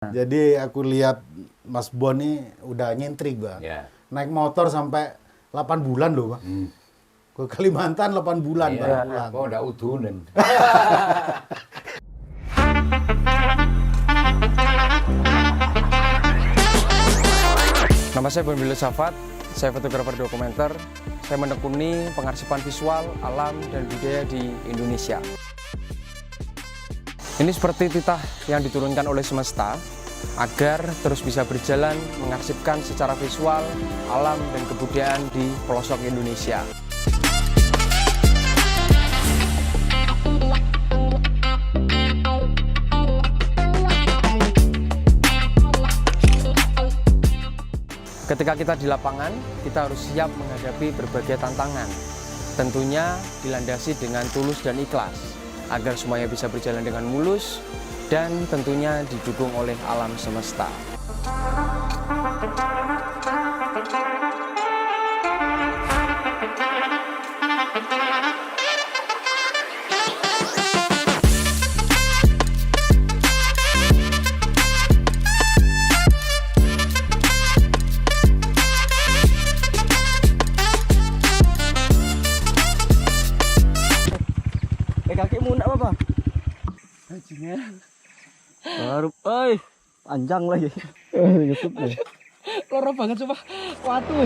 Jadi aku lihat Mas Bon nih udah nyentrik, Bang. Ya. Naik motor sampai 8 bulan loh, Bang. Ke Kalimantan 8 bulan Iya, baru pulang. kok udah udunan. Nama saya Bon Safat, saya fotografer dokumenter. Saya menekuni pengarsipan visual, alam, dan budaya di Indonesia. Ini seperti titah yang diturunkan oleh semesta agar terus bisa berjalan mengarsipkan secara visual, alam, dan kebudayaan di pelosok Indonesia. Ketika kita di lapangan, kita harus siap menghadapi berbagai tantangan. Tentunya dilandasi dengan tulus dan ikhlas, agar semuanya bisa berjalan dengan mulus dan tentunya didukung oleh alam semesta. Kakimu enggak apa-apa? Bajingan. Baru, panjang lagi. YouTube nih. Loro banget coba. Waduh.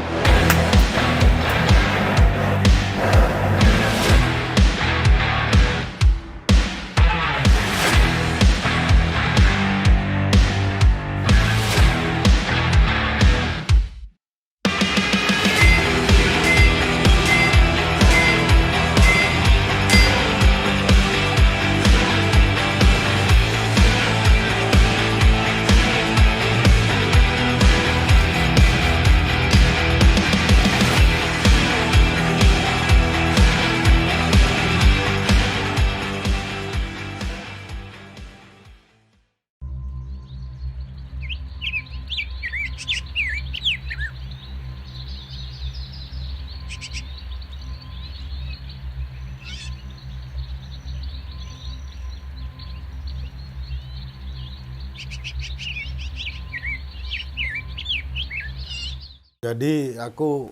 Jadi aku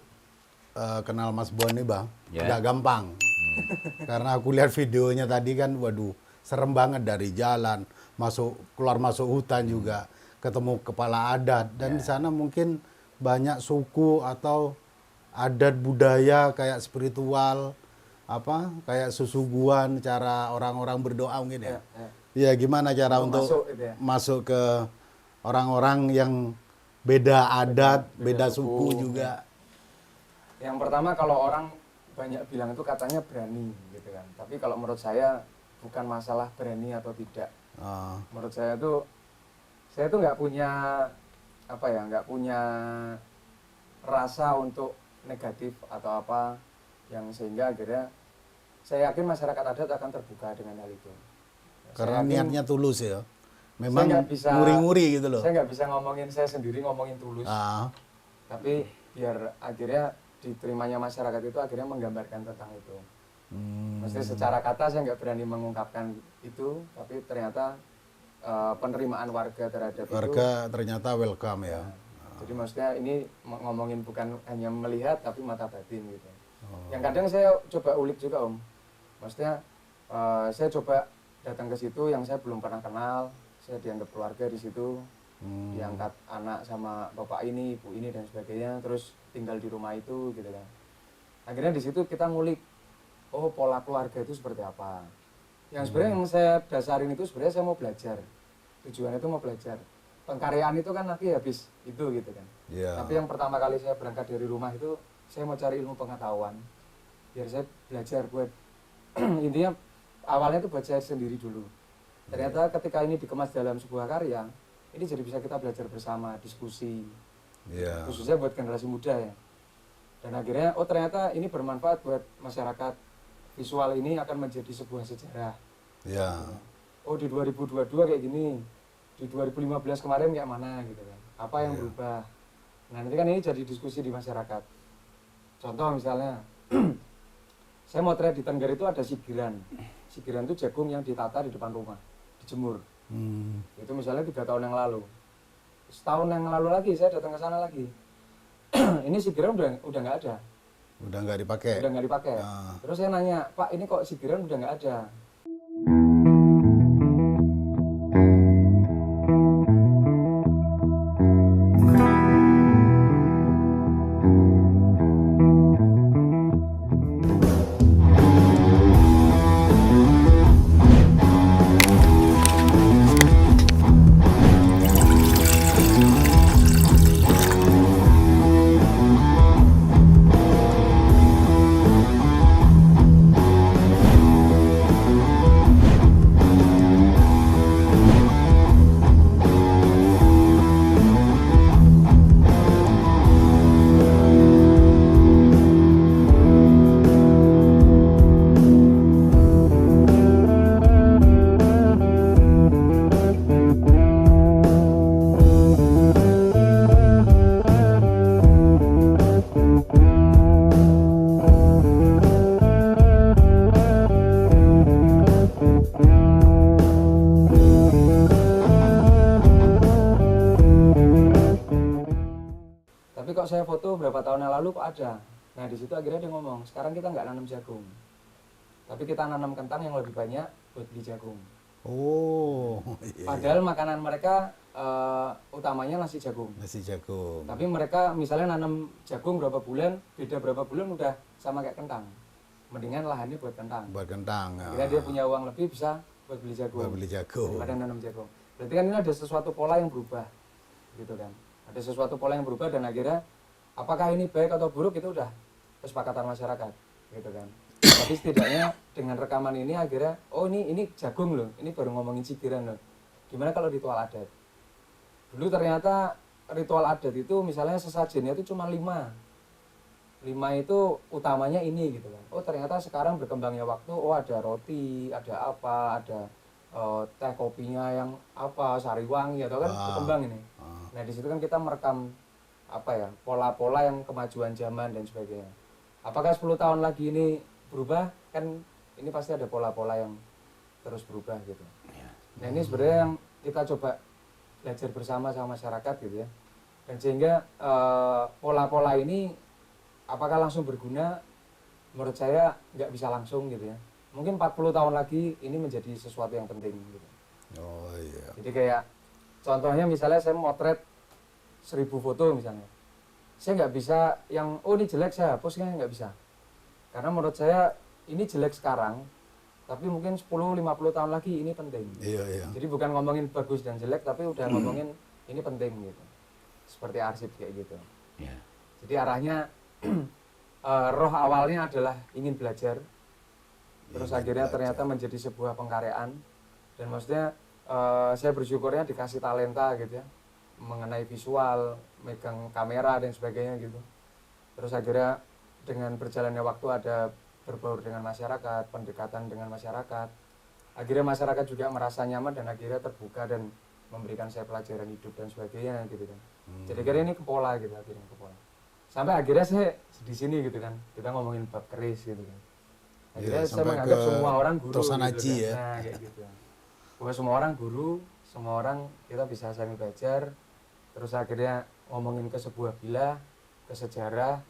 kenal Mas Bon nih, Bang. Ya. Nggak gampang. Karena aku lihat videonya tadi kan, waduh, serem banget dari jalan, keluar masuk hutan juga, ketemu kepala adat dan di sana mungkin banyak suku atau adat budaya kayak spiritual, kayak susuguhan, cara orang-orang berdoa mungkin ya. Ya, gimana cara untuk masuk ke orang-orang yang beda adat, beda suku juga. Yang pertama kalau orang banyak bilang itu katanya berani gitu kan. Tapi kalau menurut saya bukan masalah berani atau tidak. Menurut saya tuh nggak punya nggak punya rasa untuk negatif atau apa yang sehingga akhirnya saya yakin masyarakat adat akan terbuka dengan hal itu. Karena niatnya tulus ya. Memang saya nggak bisa nguri-nguri gitu loh. Saya nggak bisa ngomongin saya sendiri ngomongin tulus. Tapi biar akhirnya diterimanya masyarakat itu akhirnya menggambarkan tentang itu. Maksudnya secara kata saya nggak berani mengungkapkan itu, tapi ternyata penerimaan warga terhadap warga ternyata welcome ya. Jadi maksudnya ini ngomongin bukan hanya melihat tapi mata batin gitu. Yang kadang saya coba ulik juga Om. Maksudnya saya coba datang ke situ yang saya belum pernah kenal, saya dianggap keluarga di situ, diangkat anak sama bapak ini, ibu ini dan sebagainya, terus tinggal di rumah itu gitu kan. Akhirnya di situ kita ngulik, oh pola keluarga itu seperti apa. Yang sebenarnya yang saya dasarin itu sebenarnya saya mau belajar. Tujuannya itu mau belajar. Pengkaryaan itu kan nanti habis itu gitu kan. Tapi yang pertama kali saya berangkat dari rumah itu saya mau cari ilmu pengetahuan. Biar saya belajar buat intinya awalnya itu buat saya sendiri dulu. Ternyata ketika ini dikemas dalam sebuah karya, ini jadi bisa kita belajar bersama, diskusi. Khususnya buat generasi muda ya. Dan akhirnya oh ternyata ini bermanfaat buat masyarakat. Visual ini akan menjadi sebuah sejarah. Oh di 2022 kayak gini, di 2015 kemarin kayak mana gitu kan. Apa yang berubah. Nah nanti kan ini jadi diskusi di masyarakat. Contoh misalnya, saya motret di Tengger itu ada sigiran. Sigiran itu jagung yang ditata di depan rumah, dijemur. Itu misalnya 3 tahun yang lalu. Setahun yang lalu lagi saya datang ke sana lagi. Ini sigiran udah nggak ada. Udah nggak dipakai. Udah nggak dipakai. Terus saya nanya, Pak, ini kok sigiran udah nggak ada? Tapi kok saya foto berapa tahun yang lalu kok ada. Nah di situ akhirnya dia ngomong, sekarang kita nggak nanam jagung, tapi kita nanam kentang yang lebih banyak buat beli jagung. Oh, iya. Padahal makanan mereka utamanya nasi jagung. Nasi jagung. Tapi mereka misalnya nanam jagung berapa bulan, beda berapa bulan udah sama kayak kentang. Mendingan lahannya buat kentang. Buat kentang. Akhirnya dia punya uang lebih bisa buat beli jagung. Buat beli jagung. Daripada nanam jagung. Berarti kan ini ada sesuatu pola yang berubah, gitu kan? Ada sesuatu pola yang berubah dan akhirnya apakah ini baik atau buruk itu udah kesepakatan masyarakat, gitu kan? Tapi setidaknya dengan rekaman ini akhirnya, oh ini jagung loh, ini baru ngomongin sigiran loh. Gimana kalau ritual adat? Dulu ternyata ritual adat itu misalnya sesajennya itu cuma 5 itu utamanya ini gitu kan. Oh ternyata sekarang berkembangnya waktu, oh ada roti, ada apa, ada teh kopinya yang apa, sari wangi atau kan berkembang ini. Nah di situ kan kita merekam apa ya, pola-pola yang kemajuan zaman dan sebagainya. Apakah 10 tahun lagi ini berubah? Kan ini pasti ada pola-pola yang terus berubah gitu. Nah ini sebenarnya yang kita coba belajar bersama sama masyarakat gitu ya. Dan sehingga pola-pola ini apakah langsung berguna? Menurut saya nggak bisa langsung gitu ya. Mungkin 40 tahun lagi ini menjadi sesuatu yang penting gitu. Oh iya. Jadi kayak contohnya misalnya saya motret 1000 foto misalnya. Saya nggak bisa yang, oh ini jelek saya hapus, kan nggak bisa. Karena menurut saya ini jelek sekarang, tapi mungkin 10-50 tahun lagi ini penting. Iya, iya. Jadi bukan ngomongin bagus dan jelek, tapi udah ngomongin ini penting gitu. Seperti arsip kayak gitu. Ya. Jadi arahnya roh awalnya adalah ingin belajar, terus Ingin akhirnya belajar. ternyata menjadi sebuah pengkaryaan. Dan maksudnya saya bersyukurnya dikasih talenta gitu ya, mengenai visual, megang kamera dan sebagainya gitu. Terus akhirnya dengan berjalannya waktu ada berbaur dengan masyarakat, pendekatan dengan masyarakat. Akhirnya masyarakat juga merasa nyaman dan akhirnya terbuka dan memberikan saya pelajaran hidup dan sebagainya gitu kan. Jadi akhirnya ini ke pola gitu, akhirnya ke pola. Sampai akhirnya saya di sini gitu kan, kita ngomongin bab keris gitu kan. Akhirnya Iya, saya sampai menganggap ke semua orang guru Tosan gitu Haji kan. ya. Nah, kayak gitu. Bahwa semua orang guru, semua orang kita bisa saling belajar. Terus akhirnya ngomongin ke sebuah villa, ke sejarah.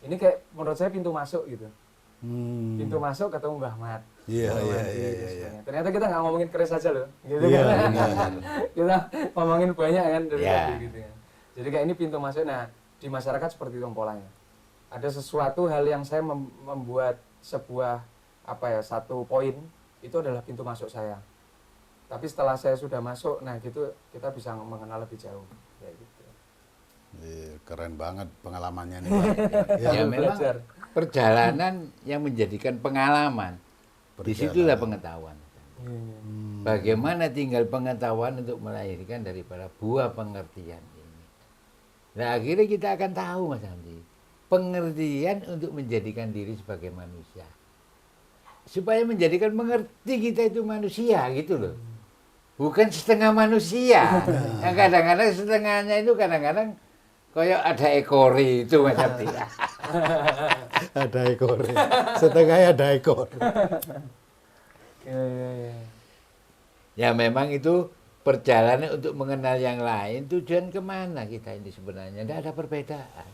Ini kayak menurut saya pintu masuk gitu. Pintu masuk ketemu Mbah Mat. Iya, Mbah iya, Madi, iya, dan iya. sebagainya. Ternyata kita nggak ngomongin keris aja loh, gitu Iya, kan. benar. Kita ngomongin banyak kan dari Iya. tadi gitu ya. Jadi kayak ini pintu masuk. Nah di masyarakat seperti itu polanya. Ada sesuatu hal yang saya membuat sebuah apa ya, satu poin itu adalah pintu masuk saya. Tapi setelah saya sudah masuk, nah gitu kita bisa mengenal lebih jauh kayak gitu. Iya, keren banget pengalamannya nih, Pak. Ya, Sambil memang belajar. perjalanan yang menjadikan pengalaman. Di situlah pengetahuan. Bagaimana tinggal pengetahuan untuk melahirkan daripada buah pengertian ini. Nah akhirnya kita akan tahu Mas Hamdi, pengertian untuk menjadikan diri sebagai manusia. Supaya menjadikan mengerti kita itu manusia gitu loh. Bukan setengah manusia. Yang kadang-kadang setengahnya itu kadang-kadang kayak ada ekori itu Mas Hamdi. Ada ekornya. Setengahnya ada ekor. Iya. Ya memang itu perjalanan untuk mengenal yang lain, tujuan kemana kita ini sebenarnya? Tidak ada perbedaan.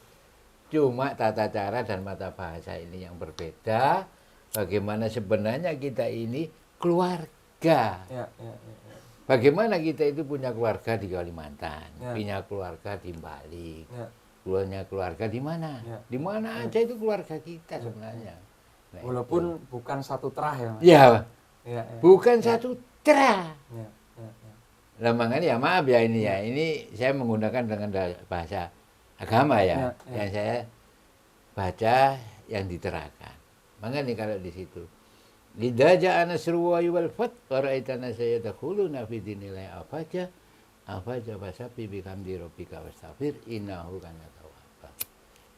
Cuma tata cara dan mata bahasa ini yang berbeda. Bagaimana sebenarnya kita ini keluarga. Ya, ya, ya, ya. Bagaimana kita itu punya keluarga di Kalimantan, Ya. punya keluarga di Bali, Ya. punya keluarga di mana? Ya. Di mana aja itu keluarga kita sebenarnya. Nah, Walaupun bukan satu terah ya, Mas. ya, Ya, ya. bukan satu terah. Ya, ya, ya. Lah makanya ya maaf ya ini ya, ini saya menggunakan dengan bahasa agama ya, Ya, ya. yang saya baca yang diterangkan. Makanya kalau di situ Idza ja'a nasrullahi wal fath wa ra'aita an-nasa yadkhuluna fi dinillahi afaja fasabbih bihamdi rabbika wastaghfir innahu kana tawwaba.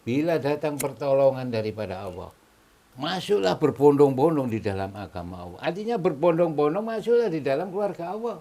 Bila datang pertolongan daripada Allah, masuklah berbondong-bondong di dalam agama Allah. Artinya berbondong-bondong masuklah di dalam keluarga Allah.